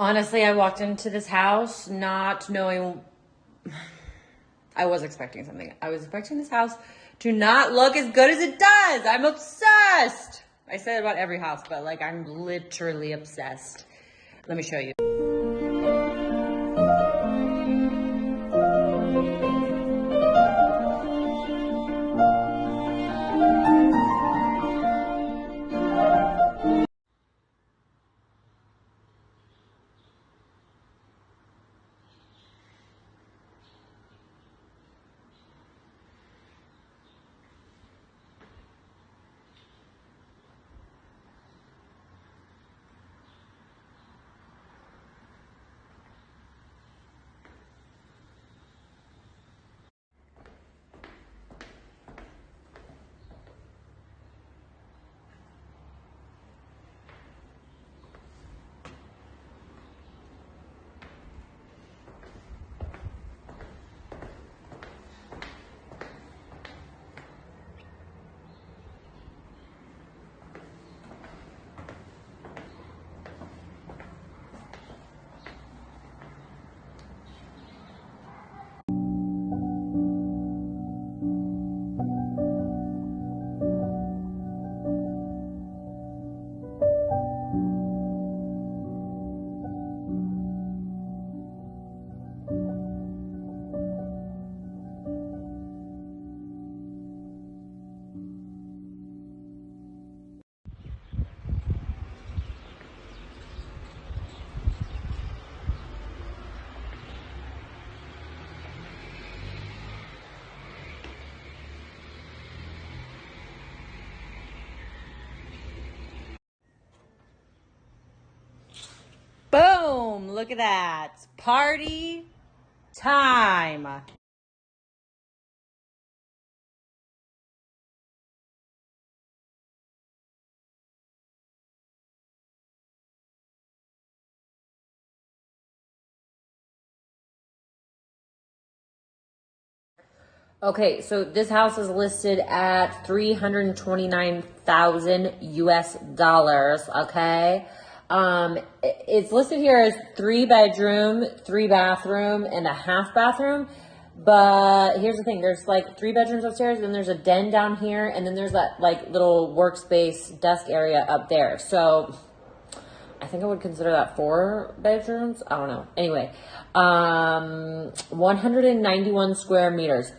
Honestly, I walked into this house not knowing. I was expecting something. I was expecting this house to not look as good as it does. I'm obsessed. I say it about every house, but like I'm literally obsessed. Let me show you. Boom! Look at that. Party time. Okay, so this house is listed at 329,000 US dollars, okay? It's listed here as 3 bedroom, 3 bathroom, and a half bathroom. But here's the thing, there's like 3 bedrooms upstairs, then there's a den down here, and then there's that like little workspace desk area up there. So I think I would consider that 4 bedrooms. I don't know. Anyway, 191 square meters.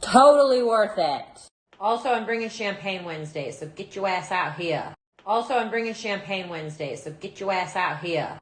Totally worth it. Also, I'm bringing Champagne Wednesday, so get your ass out here. Also, I'm bringing Champagne Wednesday, so get your ass out here.